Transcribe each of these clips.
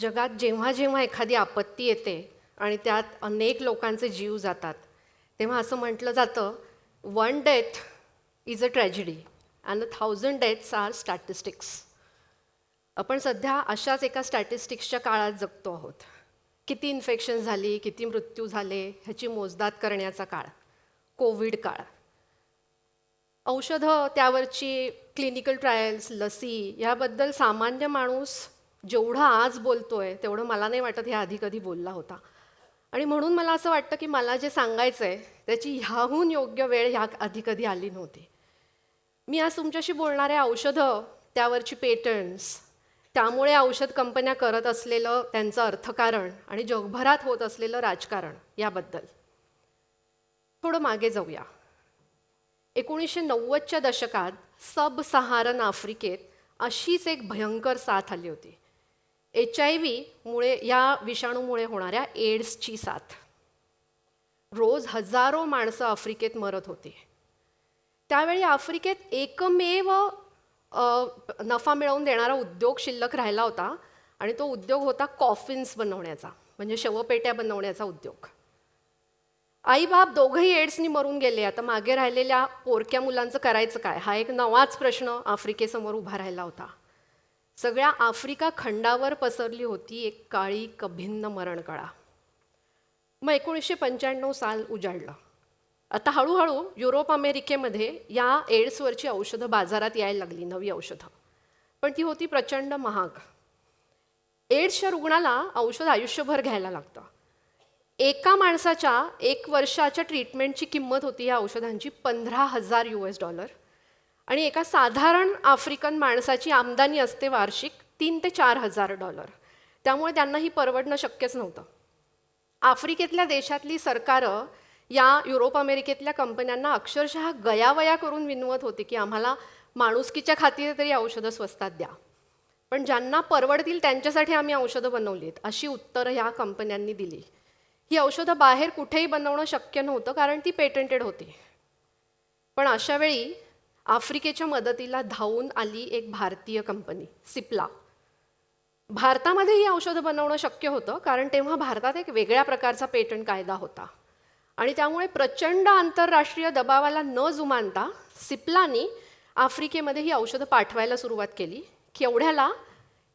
जगात जेव्हा जेव्हा एखादी आपत्ती येते आणि त्यात अनेक लोकांचे जीव जातात तेव्हा असं म्हटलं जातं, one death is a tragedy and 1,000 deaths are statistics. आपण सध्या अशाच एका स्टॅटिस्टिक्सच्या काळात जगतो आहोत. किती इन्फेक्शन झाली, किती मृत्यू झाले ह्याची मोजदाद करण्याचा काळ, कोविड काळ. औषधं, त्यावरची क्लिनिकल ट्रायल्स, लसी याबद्दल सामान्य माणूस जेवढं आज बोलतोय तेवढं मला नाही वाटत ह्या आधी कधी बोलला होता. आणि म्हणून मला असं वाटतं की मला जे सांगायचं आहे त्याची ह्याहून योग्य वेळ ह्या आधी कधी आली नव्हती. मी आज तुमच्याशी बोलणारे औषधं, त्यावरची पेटंट्स, त्यामुळे औषध कंपन्या करत असलेलं त्यांचं अर्थकारण आणि जगभरात होत असलेलं राजकारण याबद्दल. थोडं मागे जाऊया. 1990च्या दशकात सब सहारन आफ्रिकेत अशीच एक भयंकर साथ आली होती. HIV या विषाणूमुळे होणाऱ्या एड्सची साथ. रोज हजारो माणसं आफ्रिकेत मरत होती. त्यावेळी आफ्रिकेत एकमेव नफा मिळवून देणारा उद्योग शिल्लक राहिला होता आणि तो उद्योग होता कॉफिन्स बनवण्याचा, म्हणजे शवपेट्या बनवण्याचा उद्योग. आईबाप दोघंही एड्सनी मरून गेले. आता मागे राहिलेल्या पोरक्या मुलांचं करायचं काय, हा एक नवाच प्रश्न आफ्रिकेसमोर उभा राहिला होता. सगळ्या आफ्रिका खंडावर पसरली होती एक काळी कभिन्न मरणकळा. मग 1995 साल उजाडलं. आता हळूहळू युरोप अमेरिकेमध्ये या एड्सवरची औषधं बाजारात यायला लागली, नवी औषधं. पण ती होती प्रचंड महाग. एड्सच्या रुग्णाला औषध आयुष्यभर घ्यायला लागतं. एका माणसाच्या 1 वर्षाच्या ट्रीटमेंटची किंमत होती या औषधांची $15,000 आणि एका साधारण आफ्रिकन माणसाची आमदानी असते वार्षिक $3,000 ते $4,000. त्यामुळे त्यांना ही परवडणं शक्यच नव्हतं. आफ्रिकेतल्या देशातली सरकारं या युरोप अमेरिकेतल्या कंपन्यांना अक्षरशः गयावया करून विनवत होती की आम्हाला माणुसकीच्या खातीर तरी औषधं स्वस्तात द्या. पण ज्यांना परवडतील त्यांच्यासाठी आम्ही औषधं बनवलीत, अशी उत्तरं ह्या कंपन्यांनी दिली. ही औषधं बाहेर कुठेही बनवणं शक्य नव्हतं कारण ती पेटंटेड होती. पण अशा वेळी आफ्रिकेच्या मदतीला धावून आली एक भारतीय कंपनी, सिप्ला. भारतामध्ये ही औषधं बनवणं शक्य होतं कारण तेव्हा भारतात एक वेगळ्या प्रकारचा पेटंट कायदा होता आणि त्यामुळे प्रचंड आंतरराष्ट्रीय दबावाला न जुमानता सिप्लानी आफ्रिकेमध्ये ही औषधं पाठवायला सुरुवात केली. केवढ्याला?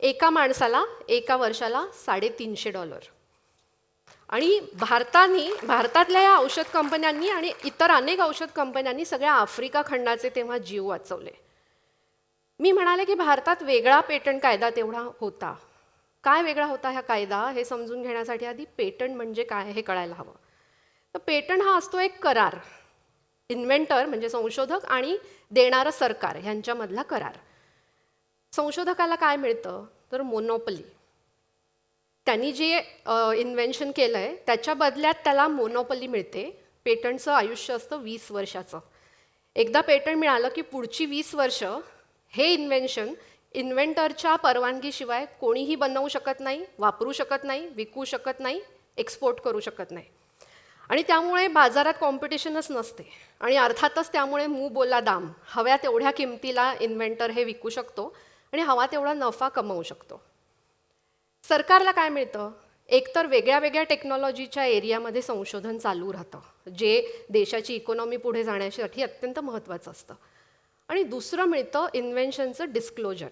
एका माणसाला एका वर्षाला $350. आणि भारतातल्या या औषध कंपन्यांनी आणि इतर अनेक औषध कंपन्यांनी सगळ्या आफ्रिका खंडाचे तेव्हा जीव वाचवले. मी म्हणाले की भारतात वेगळा पेटंट कायदा तेवढा होता. काय वेगळा होता हा कायदा हे समजून घेण्यासाठी आधी पेटंट म्हणजे काय हे कळायला हवं. तर पेटंट हा असतो एक करार. इन्व्हेंटर म्हणजे संशोधक आणि देणारं सरकार ह्यांच्यामधला करार. संशोधकाला काय मिळतं तर मोनोपली. त्यांनी जे इन्व्हेन्शन केलं आहे त्याच्या बदल्यात त्याला मोनोपली मिळते. पेटंटचं आयुष्य असतं 20 वर्षाचं. एकदा पेटंट मिळालं की पुढची 20 वर्ष हे इन्व्हेंटरच्या परवानगीशिवाय कोणीही बनवू शकत नाही, वापरू शकत नाही, विकू शकत नाही, एक्सपोर्ट करू शकत नाही. आणि त्यामुळे बाजारात कॉम्पिटिशनच नसते आणि अर्थातच त्यामुळे बोला दाम, हव्या तेवढ्या किमतीला इन्व्हेंटर हे विकू शकतो आणि हवा तेवढा नफा कमवू शकतो. सरकारला काय मिळतं? एकतर वेगळ्या वेगळ्या टेक्नॉलॉजीच्या एरियामध्ये संशोधन चालू राहतं, जे देशाची इकॉनॉमी पुढे जाण्यासाठी अत्यंत महत्त्वाचं असतं. आणि दुसरं मिळतं इन्व्हेन्शनचं डिस्क्लोजर.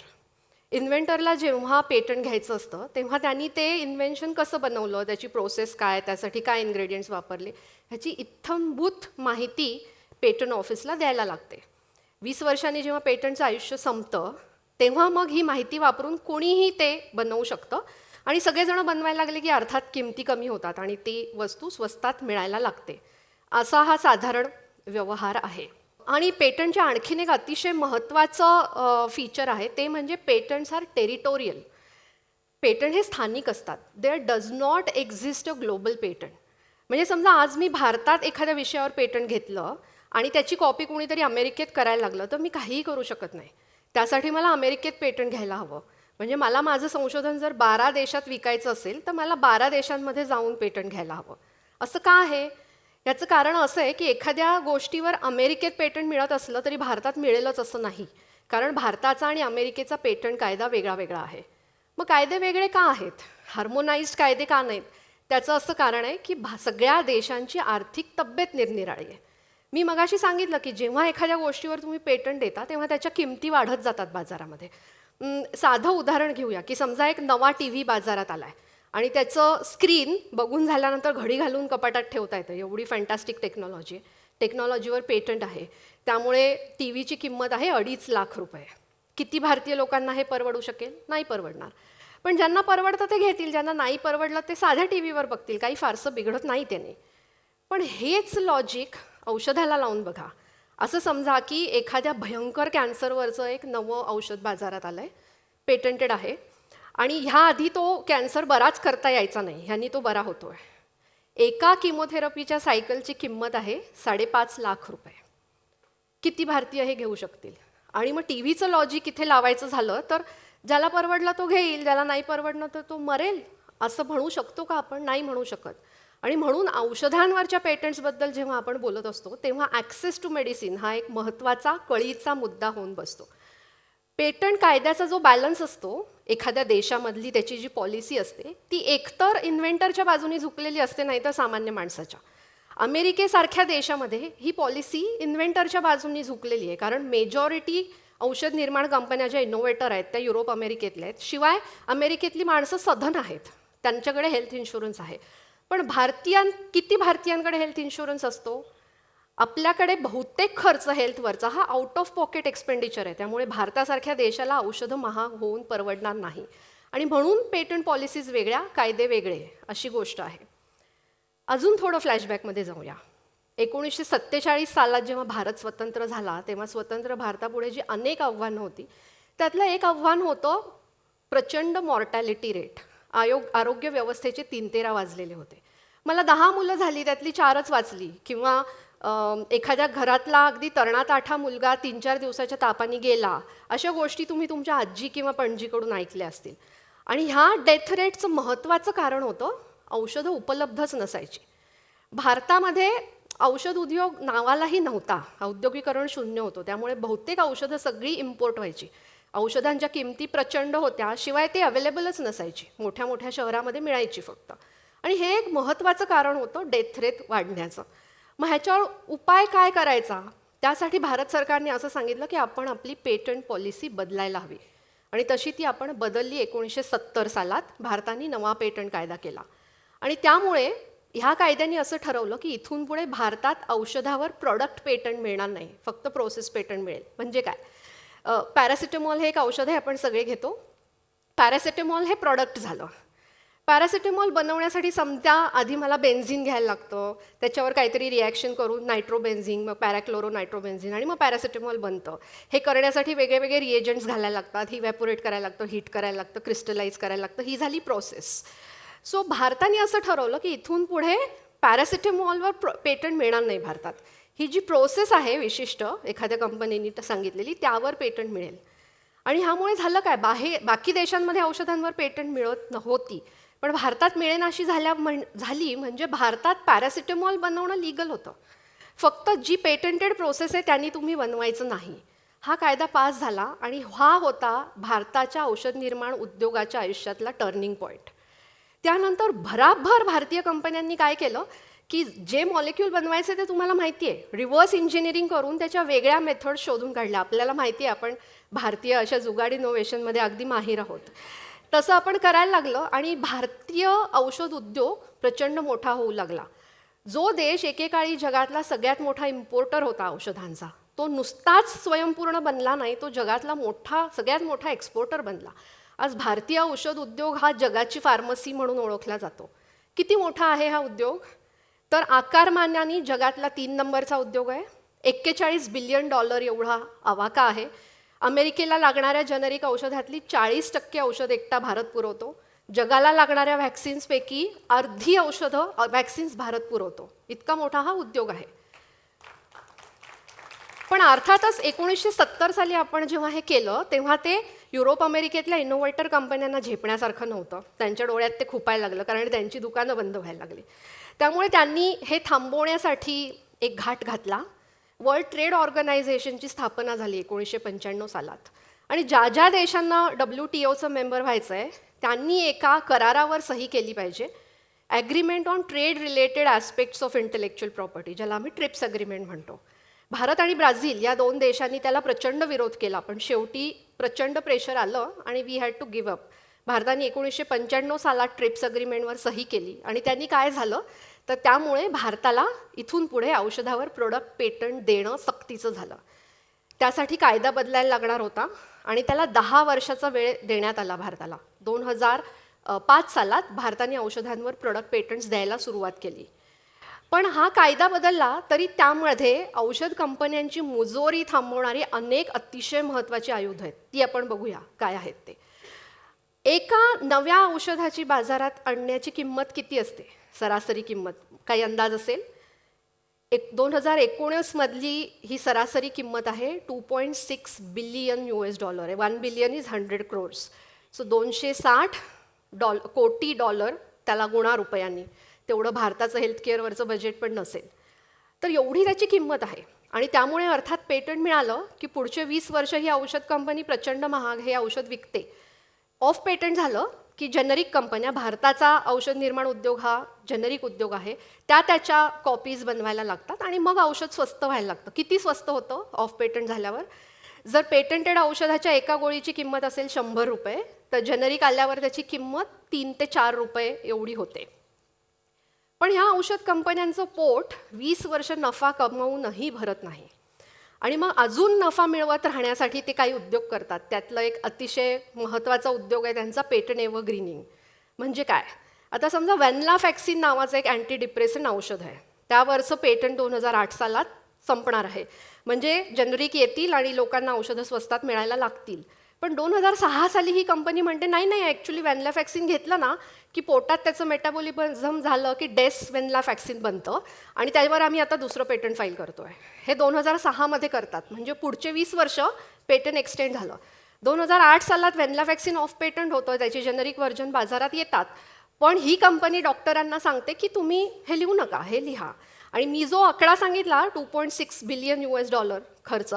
इन्व्हेंटरला जेव्हा पेटंट घ्यायचं असतं तेव्हा त्यांनी ते इन्व्हेन्शन कसं बनवलं, त्याची प्रोसेस काय, त्यासाठी काय इन्ग्रेडियंट्स वापरले, ह्याची इत्थंभूत माहिती पेटंट ऑफिसला द्यायला लागते. 20 वर्षांनी जेव्हा पेटंटचं आयुष्य संपतं तेव्हा मग ही माहिती वापरून कोणीही ते बनवू शकतं आणि सगळेजण बनवायला लागले की अर्थात किमती कमी होतात आणि ती वस्तू स्वस्तात मिळायला लागते. असा हा साधारण व्यवहार आहे. आणि पेटंटच्या आणखीन एक अतिशय महत्त्वाचं फीचर आहे ते म्हणजे पेटंट्स आर टेरिटोरियल. पेटंट हे स्थानिक असतात. There does not exist a global patent. म्हणजे समजा आज मी भारतात एखाद्या विषयावर पेटंट घेतलं आणि त्याची कॉपी कोणीतरी अमेरिकेत करायला लागलं तर मी काहीही करू शकत नाही. त्यासाठी मला अमेरिकेत पेटंट घ्यायला हवं. म्हणजे मला माझं संशोधन जर 12 देशात विकायचं असेल तर मला 12 देशांमध्ये जाऊन पेटंट घ्यायला हवं. असं का आहे? याचं कारण असं आहे की एखाद्या गोष्टीवर अमेरिकेत पेटंट मिळत असलं तरी भारतात मिळेलच असं नाही. कारण भारताचा आणि अमेरिकेचा पेटंट कायदा वेगळा वेगळा आहे. मग कायदे वेगळे का आहेत? हार्मोनाइज्ड कायदे का नाहीत? त्याचं असं कारण आहे की सगळ्या देशांची आर्थिक तब्येत निरनिराळी आहे. मी मगाशी सांगितलं की जेव्हा एखाद्या गोष्टीवर तुम्ही पेटंट देता तेव्हा त्याच्या किमती वाढत जातात बाजारामध्ये. साधं उदाहरण घेऊया की समजा एक नवा टी व्ही बाजारात आला आहे आणि त्याचं स्क्रीन बघून झाल्यानंतर घडी घालून कपाटात ठेवता येतं, एवढी फॅन्टॅस्टिक टेक्नॉलॉजी आहे. टेक्नॉलॉजीवर पेटंट आहे, त्यामुळे टी व्हीची किंमत आहे 2.5 लाख रुपये. किती भारतीय लोकांना हे परवडू शकेल? नाही परवडणार. पण ज्यांना परवडतं ते घेतील, ज्यांना नाही परवडलं ते साध्या टी व्हीवर बघतील, काही फारसं बिघडत नाही त्याने. पण हेच लॉजिक औषधाला लावून बघा. असं समजा की एखाद्या भयंकर कॅन्सरवरचं एक नवं औषध बाजारात आलं आहे, पेटंटेड आहे, आणि ह्याआधी तो कॅन्सर बराच करता यायचा नाही, ह्यांनी तो बरा होतो आहे. एका किमोथेरपीच्या सायकलची किंमत आहे 5.5 लाख रुपये. किती भारतीय हे घेऊ शकतील? आणि मग टी व्हीचं लॉजिक इथे लावायचं झालं तर ज्याला परवडलं तो घेईल, ज्याला नाही परवडलं तर तो मरेल, असं म्हणू शकतो का आपण? नाही म्हणू शकत. आणि म्हणून औषधांवरच्या पेटंट्सबद्दल जेव्हा आपण बोलत असतो तेव्हा ॲक्सेस टू मेडिसिन हा एक महत्त्वाचा कळीचा मुद्दा होऊन बसतो. पेटंट कायद्याचा जो बॅलन्स असतो, एखाद्या देशामधली त्याची जी पॉलिसी असते ती एकतर इन्व्हेंटरच्या बाजूने झुकलेली असते, नाही तर सामान्य माणसाच्या. अमेरिकेसारख्या देशामध्ये ही पॉलिसी इन्व्हेंटरच्या बाजूने झुकलेली आहे, कारण मेजॉरिटी औषध निर्माण कंपन्या ज्या इनोव्हेटर आहेत त्या युरोप अमेरिकेतल्या आहेत. शिवाय अमेरिकेतली माणसं सधन आहेत, त्यांच्याकडे हेल्थ इन्शुरन्स आहे. पण किती भारतीयांकडे हेल्थ इन्शुरन्स असतो? आपल्याकडे बहुतेक खर्च हेल्थवरचा हा आउट ऑफ पॉकेट एक्सपेंडिचर आहे, त्यामुळे भारतासारख्या देशाला औषधं महाग होऊन परवडणार नाही. आणि म्हणून पेटंट पॉलिसीज वेगळ्या, कायदे वेगळे, अशी गोष्ट आहे. अजून थोडं फ्लॅशबॅकमध्ये जाऊया. 1947 सालात जेव्हा भारत स्वतंत्र झाला तेव्हा स्वतंत्र भारतापुढे जी अनेक आव्हानं होती त्यातलं एक आव्हान होतं प्रचंड मॉर्टॅलिटी रेट. आरोग्य व्यवस्थेचे 3-13 वाजलेले होते. मला 10 मुलं झाली, त्यातली 4च वाचली. किंवा एखाद्या घरातला अगदी तरणाताठा मुलगा 3-4 दिवसाच्या तापाने गेला, अशा गोष्टी तुम्ही तुमच्या आजी किंवा पणजीकडून ऐकल्या असतील. आणि ह्या डेथ रेटचं महत्त्वाचं कारण होतं औषधं उपलब्धच नसायची. भारतामध्ये औषध उद्योग नावालाही नव्हता, औद्योगिकरण शून्य होतं, त्यामुळे बहुतेक औषधं सगळी इम्पोर्ट व्हायची. औषधांच्या किमती प्रचंड होत्या, शिवाय ते अवेलेबलच नसायची, मोठ्या मोठ्या शहरामध्ये मिळायची फक्त. आणि हे एक महत्त्वाचं कारण होतं डेथ रेट वाढण्याचं. मग ह्याच्यावर उपाय काय करायचा? त्यासाठी भारत सरकारने असं सांगितलं की आपण आपली पेटंट पॉलिसी बदलायला हवी. आणि तशी ती आपण बदलली. 1970 सालात भारताने नवा पेटंट कायदा केला. आणि त्यामुळे ह्या कायद्याने असं ठरवलं की इथून पुढे भारतात औषधावर प्रॉडक्ट पेटंट मिळणार नाही, फक्त प्रोसेस पेटंट मिळेल. म्हणजे काय? पॅरासिटामॉल हे एक औषध आहे, आपण सगळे घेतो. पॅरासिटामॉल हे प्रॉडक्ट झालं. पॅरासिटामॉल बनवण्यासाठी समजा आधी मला बेन्झिन घ्यायला लागतं, त्याच्यावर काहीतरी रिॲक्शन करून नायट्रोबेन्झिन, मग पॅराक्लोरो नायट्रोबेन्झिन, आणि मग पॅरासिटामॉल बनतं. हे करण्यासाठी वेगळे वेगळे रिएजंट्स घालायला लागतात, ही इव्हॅपोरेट करायला लागतं, हीट करायला लागतं, क्रिस्टलाइज करायला लागतं. ही झाली प्रोसेस. सो भारताने असं ठरवलं की इथून पुढे पॅरासिटामॉलवर पेटंट मिळणार नाही भारतात. ही जी प्रोसेस आहे विशिष्ट एखाद्या कंपनीने सांगितलेली, त्यावर पेटंट मिळेल. आणि ह्यामुळे झालं काय? बाकी देशांमध्ये औषधांवर पेटंट मिळत होती, पण भारतात मिळेनाशी झाली. म्हणजे भारतात पॅरासिटामॉल बनवणं लिगल होतं, फक्त जी पेटंटेड प्रोसेस आहे त्यांनी तुम्ही बनवायचं नाही. हा कायदा पास झाला आणि हा होता भारताच्या औषध निर्माण उद्योगाच्या आयुष्यातला टर्निंग पॉईंट. त्यानंतर भराभर भारतीय कंपन्यांनी काय केलं की जे मॉलिक्यूल बनवायचे ते तुम्हाला माहिती आहे, रिव्हर्स इंजिनिअरिंग करून त्याच्या वेगळ्या मेथड शोधून काढल्या. आपल्याला माहिती आहे, आपण भारतीय अशा जुगाड इनोव्हेशनमध्ये अगदी माहीर आहोत. तसं आपण करायला लागलं आणि भारतीय औषध उद्योग प्रचंड मोठा होऊ लागला. जो देश एकेकाळी जगातला सगळ्यात मोठा इम्पोर्टर होता औषधांचा, तो नुसताच स्वयंपूर्ण बनला नाही, तो जगातला सगळ्यात मोठा एक्सपोर्टर बनला. आज भारतीय औषध उद्योग हा जगाची फार्मसी म्हणून ओळखला जातो. किती मोठा आहे हा उद्योग? तर आकारमानाने जगातला 3 नंबरचा उद्योग आहे. $41 बिलियन एवढा आवाका आहे. अमेरिकेला लागणाऱ्या जेनेरिक औषधातली 40% औषध एकटा भारत पुरवतो. जगाला लागणाऱ्या व्हॅक्सिन्सपैकी अर्धी व्हॅक्सिन्स भारत पुरवतो. इतका मोठा हा उद्योग आहे. पण अर्थातच 1970 साली आपण जेव्हा हे केलं तेव्हा ते युरोप अमेरिकेतल्या इनोव्हेटर कंपन्यांना झेपण्यासारखं नव्हतं. त्यांच्या डोळ्यात ते खुपायला लागलं, कारण त्यांची दुकानं बंद व्हायला लागली. त्यामुळे त्यांनी हे थांबवण्यासाठी एक घाट घातला. वर्ल्ड ट्रेड ऑर्गनायझेशनची स्थापना झाली 1995 सालात. आणि ज्या ज्या देशांना WTOचं मेंबर व्हायचं आहे त्यांनी एका करारावर सही केली पाहिजे, agreement on trade related aspects of intellectual property, ज्याला आम्ही ट्रिप्स ॲग्रीमेंट म्हणतो. भारत आणि ब्राझील या 2 देशांनी त्याला प्रचंड विरोध केला, पण शेवटी प्रचंड प्रेशर आलं आणि we had to give up. भारताने 1995 सालात ट्रिप्स अग्रीमेंटवर सही केली आणि त्यांनी काय झालं तर त्यामुळे भारताला इथून पुढे औषधावर प्रोडक्ट पेटंट देणं सक्तीचं झालं. त्यासाठी कायदा बदलायला लागणार होता आणि त्याला 10 वर्षाचा वेळ देण्यात आला भारताला. 2005 सालात भारताने औषधांवर प्रोडक्ट पेटंट्स द्यायला सुरुवात केली. पण हा कायदा बदलला तरी त्यामध्ये औषध कंपन्यांची मुजोरी थांबवणारी अनेक अतिशय महत्त्वाची आयुध आहेत. ती आपण बघूया काय आहेत ते. एका नव्या औषधाची बाजारात आणण्याची किंमत किती असते? सरासरी किंमत काही अंदाज असेल? 2019 मधली ही सरासरी किंमत आहे $2.6 बिलियन आहे. 1 बिलियन इज 100 crores. सो $260 कोटी त्याला गुणा रुपयांनी. तेवढं भारताचं हेल्थकेअरवरचं बजेट पण नसेल. तर एवढी त्याची किंमत आहे आणि त्यामुळे अर्थात पेटंट मिळालं की पुढचे 20 वर्ष ही औषध कंपनी प्रचंड महाग हे औषध विकते. ऑफ पेटंट झालं की जेनरिक कंपन्या, भारताचा औषध निर्माण उद्योग हा जेनरिक उद्योग आहे, त्याच्या कॉपीज बनवायला लागतात आणि मग औषध स्वस्त व्हायला लागतं. किती स्वस्त होतं ऑफ पेटंट झाल्यावर? जर पेटंटेड औषधाच्या एका गोळीची किंमत असेल ₹100 तर जेनरिक आल्यावर त्याची किंमत $3 ते $4 एवढी होते. पण ह्या औषध कंपन्यांचं पोट 20 वर्ष नफा कमवूनही भरत नाही आणि मग अजून नफा मिळवत राहण्यासाठी ते काही उद्योग करतात. त्यातलं एक अतिशय महत्त्वाचा उद्योग आहे त्यांचा पेटंट एव्हरग्रीनिंग. म्हणजे काय? आता समजा व्हॅनलाफॅक्सिन नावाचं एक अँटी डिप्रेशन औषध आहे, त्यावरचं पेटंट 2008 सालात संपणार आहे. म्हणजे जनरिक येतील आणि लोकांना औषधं स्वस्तात मिळायला लागतील. पण 2006 साली ही कंपनी म्हणते नाही ॲक्च्युली व्हॅनलाफॅक्सिन घेतलं ना की पोटात त्याचं मेटाबॉलिझम झालं की डेस व्हॅनलाफॅक्सिन बनतं आणि त्यावर आम्ही आता दुसरं पेटंट फाईल करतोय. हे 2006 मध्ये करतात. म्हणजे पुढचे 20 वर्ष पेटंट एक्सटेंड झालं. 2008 सालात व्हॅनलाफॅक्सिन ऑफ पेटंट होतं, त्याची जेनरिक व्हर्जन बाजारात येतात. पण ही कंपनी डॉक्टरांना सांगते की तुम्ही हे लिहू नका, हे लिहा. आणि मी जो आकडा सांगितला $2.6 बिलियन खर्च,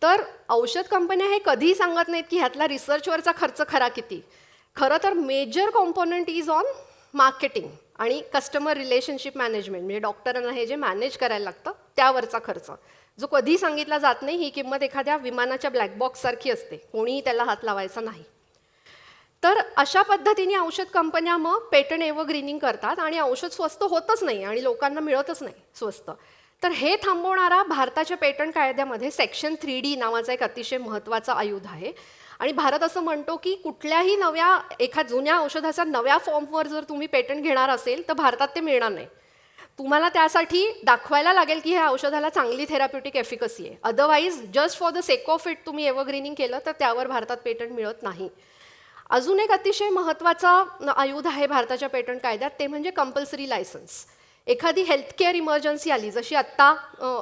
तर औषध कंपन्या हे कधीही सांगत नाहीत की ह्यातला रिसर्चवरचा खर्च खरा किती. खरं तर major component is on marketing आणि कस्टमर रिलेशनशिप मॅनेजमेंट, म्हणजे डॉक्टरांना हे जे मॅनेज करायला लागतं त्यावरचा खर्च, जो कधी सांगितला जात नाही. ही किंमत एखाद्या विमानाच्या ब्लॅक बॉक्ससारखी असते, कोणीही त्याला हात लावायचा नाही. तर अशा पद्धतीने औषध कंपन्या मग पेटंट एव्हरग्रीनिंग करतात आणि औषध स्वस्त होतच नाही आणि लोकांना मिळतच नाही स्वस्त. तर हे थांबवणारा भारताच्या पेटंट कायद्यामध्ये सेक्शन 3D नावाचा एक अतिशय महत्त्वाचा आयुध आहे. आणि भारत असं म्हणतो की कुठल्याही एका जुन्या औषधाच्या नव्या फॉर्मवर जर तुम्ही पेटंट घेणार असेल तर भारतात ते मिळणार नाही. तुम्हाला त्यासाठी दाखवायला लागेल की ह्या औषधाला चांगली थेराप्युटिक एफिकसी आहे. Otherwise just for the sake of it तुम्ही एव्हरग्रीनिंग केलं तर त्यावर भारतात पेटंट मिळत नाही. अजून एक अतिशय महत्त्वाचा आयुध आहे भारताच्या पेटंट कायद्यात, ते म्हणजे कंपल्सरी लायसन्स. एखादी हेल्थकेअर इमर्जन्सी आली, जशी आत्ता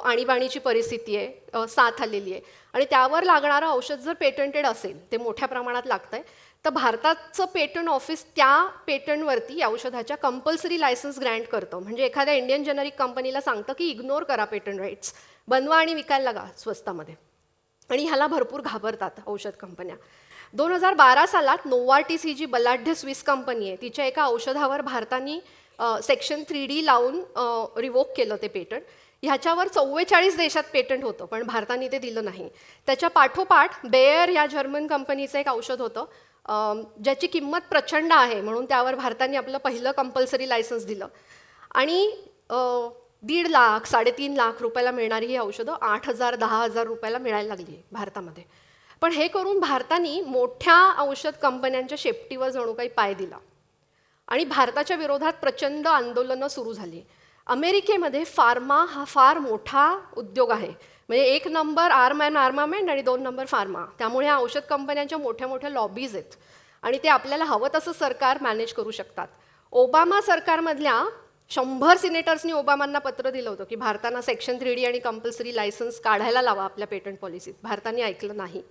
आणीबाणीची परिस्थिती आहे, साथ आलेली आहे, आणि त्यावर लागणारं औषध जर पेटंटेड असेल, ते मोठ्या प्रमाणात लागतं आहे, तर भारताचं पेटंट ऑफिस त्या पेटंटवरती या औषधाच्या कंपल्सरी लायसन्स ग्रँट करतं. म्हणजे एखाद्या इंडियन जेनरिक कंपनीला सांगतं की इग्नोर करा पेटंट राईट्स, बनवा आणि विकायला लागा स्वस्तामध्ये. आणि ह्याला भरपूर घाबरतात औषध कंपन्या. 2012 सालात नोवार्टिस ही जी बलाढ्य स्विस कंपनी आहे, तिच्या एका औषधावर भारताने सेक्शन 3D लावून रिवोक केलं ते पेटंट. ह्याच्यावर 44 देशात पेटंट होतं, पण भारताने ते दिलं नाही. त्याच्या पाठोपाठ बेयर या जर्मन कंपनीचं एक औषध होतं ज्याची किंमत प्रचंड आहे, म्हणून त्यावर भारताने आपलं पहिलं कंपल्सरी लायसन्स दिलं. आणि 1.5 लाख 3.5 लाख रुपयाला मिळणारी ही औषधं 8,000-10,000 रुपयाला मिळायला लागली आहे भारतामध्ये. पण हे करून भारताने मोठ्या औषध कंपन्यांच्या शेपटीवर जणू काही पाय दिला आणि भारताच्या विरोधात प्रचंड आंदोलनं सुरू झाली. अमेरिकेमध्ये फार्मा हा फार मोठा उद्योग आहे. म्हणजे 1 नंबर आर्मामेंट आणि 2 नंबर फार्मा. त्यामुळे ह्या औषध कंपन्यांच्या मोठ्या मोठ्या लॉबीज आहेत आणि ते आपल्याला हवं तसं सरकार मॅनेज करू शकतात. ओबामा सरकारमधल्या 100 सिनेटर्सनी ओबामांना पत्र दिलं होतं की भारतानं सेक्शन 3D आणि कंपल्सरी लायसन्स काढायला लावा आपल्या पेटंट पॉलिसीत. भारताने ऐकलं नाही.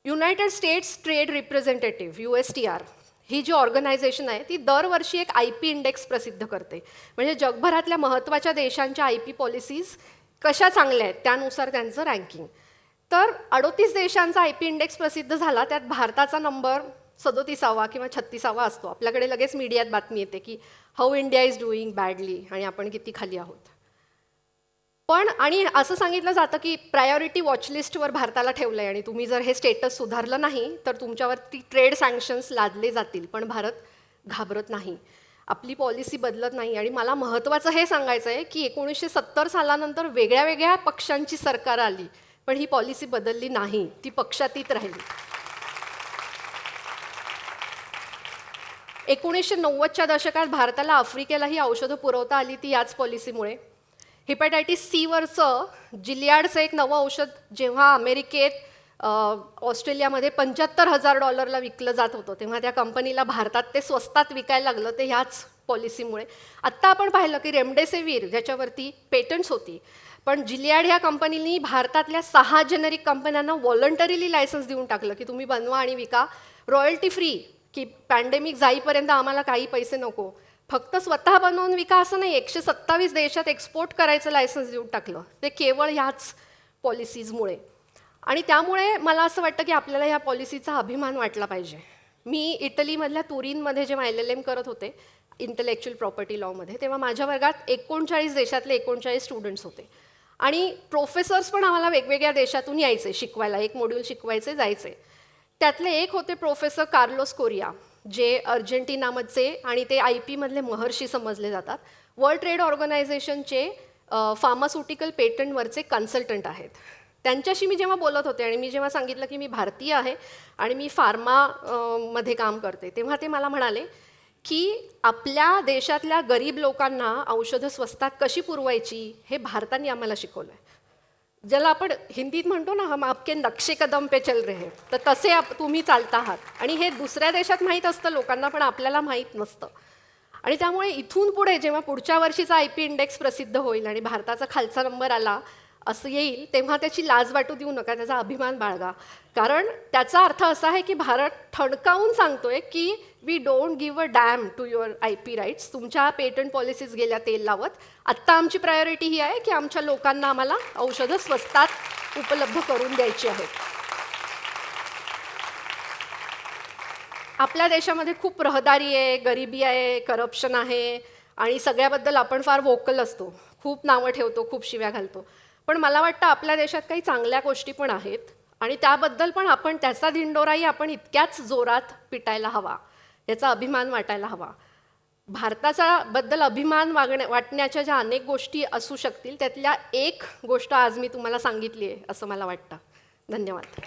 United states trade representative USTR ही जी ऑर्गनायझेशन आहे, ती दरवर्षी एक IP इंडेक्स प्रसिद्ध करते. म्हणजे जगभरातल्या महत्त्वाच्या देशांच्या IP पॉलिसीज कशा चांगल्या आहेत त्यानुसार त्यांचं रँकिंग. तर 38 देशांचा IP इंडेक्स प्रसिद्ध झाला, त्यात भारताचा नंबर 37वा किंवा 36वा असतो. आपल्याकडे लगेच मीडियात बातमी येते की how India is doing badly आणि आपण किती खाली आहोत. पण आणि असं सांगितलं जातं की प्रायोरिटी वॉचलिस्टवर भारताला ठेवलं आहे आणि तुम्ही जर हे स्टेटस सुधारलं नाही तर तुमच्यावरती ट्रेड सँक्शन्स लादले जातील. पण भारत घाबरत नाही, आपली पॉलिसी बदलत नाही. आणि मला महत्त्वाचं हे सांगायचं आहे की 1970 सालानंतर वेगळ्या वेगळ्या पक्षांची सरकार आली, पण ही पॉलिसी बदलली नाही, ती पक्षातीत राहिली. 1990च्या दशकात भारताला आफ्रिकेला ही औषधं पुरवता आली ती याच पॉलिसीमुळे. हेपॅटायटिस सीवरचं जिलियाडचं एक नवं औषध जेव्हा अमेरिकेत ऑस्ट्रेलियामध्ये $75,000 विकलं जात होतं, तेव्हा त्या कंपनीला भारतात ते स्वस्तात विकायला लागलं, ते ह्याच पॉलिसीमुळे. आत्ता आपण पाहिलं की रेमडेसिवीर ज्याच्यावरती पेटंट्स होती, पण जिलियाड ह्या कंपनीनी भारतातल्या 6 जेनेरिक कंपन्यांना व्हॉलंटरीली लायसन्स देऊन टाकलं की तुम्ही बनवा आणि विका, रॉयल्टी फ्री, की पॅन्डेमिक जाईपर्यंत आम्हाला काही पैसे नको, फक्त स्वतः बनवून विका असं नाही. 127 देशात एक्सपोर्ट करायचं लायसन्स देऊन टाकलं, ते केवळ ह्याच पॉलिसीजमुळे. आणि त्यामुळे मला असं वाटतं की आपल्याला ह्या पॉलिसीचा अभिमान वाटला पाहिजे. मी इटलीमधल्या तुरीनमध्ये जेव्हा LLM करत होते इंटेलेक्च्युअल प्रॉपर्टी लॉमध्ये, तेव्हा माझ्या वर्गात 39 देशातले 39 स्टुडंट्स होते आणि प्रोफेसर्स पण आम्हाला वेगवेगळ्या देशातून यायचे शिकवायला, एक मॉड्यूल शिकवायचे जायचे. त्यातले एक होते प्रोफेसर कार्लोस कोरिया, जे अर्जेंटिनामधचे आणि ते IP मधले महर्षी समजले जातात. वर्ल्ड ट्रेड ऑर्गनायझेशनचे फार्मास्युटिकल पेटंटवरचे कन्सल्टंट आहेत. त्यांच्याशी मी जेव्हा बोलत होते आणि मी जेव्हा सांगितलं की मी भारतीय आहे आणि मी मध्ये काम करते, तेव्हा ते मला म्हणाले की आपल्या देशातल्या गरीब लोकांना औषधं स्वस्तात कशी पुरवायची हे भारताने आम्हाला शिकवलं आहे. ज्याला आपण हिंदीत म्हणतो ना, हम आपके नक्षे कदम पे चल रहे, तर तसे तुम्ही चालता आहात. आणि हे दुसऱ्या देशात माहीत असतं लोकांना, पण आपल्याला माहीत नसतं. आणि त्यामुळे इथून पुढे जेव्हा पुढच्या वर्षीचा IP इंडेक्स प्रसिद्ध होईल आणि भारताचा खालचा नंबर आला असं येईल, तेव्हा त्याची लाज वाटू देऊ नका, त्याचा अभिमान बाळगा. कारण त्याचा अर्थ असा आहे की भारत ठणकावून सांगतोय की we don't give a damn to your IP rights. तुमच्या पेटंट पॉलिसीज गेल्या तेल लावत. आत्ता आमची प्रायोरिटी ही आहे की आमच्या लोकांना आम्हाला औषधं स्वस्तात उपलब्ध करून द्यायची आहेत. आपल्या देशामध्ये खूप रहदारी आहे, गरिबी आहे, करप्शन आहे आणि सगळ्याबद्दल आपण फार वोकल असतो, खूप नावं ठेवतो, खूप शिव्या घालतो. पण मला वाटतं आपल्या देशात काही चांगल्या गोष्टी पण आहेत आणि त्याबद्दल पण आपण त्याचा धिंडोराही आपण इतक्याच जोरात पिटायला हवा, याचा अभिमान वाटायला हवा. भारताचा बद्दल अभिमान वाटण्याच्या ज्या अनेक गोष्टी असू शकतील त्यातल्या एक गोष्ट आज मी तुम्हाला सांगितली आहे असं मला वाटतं. धन्यवाद.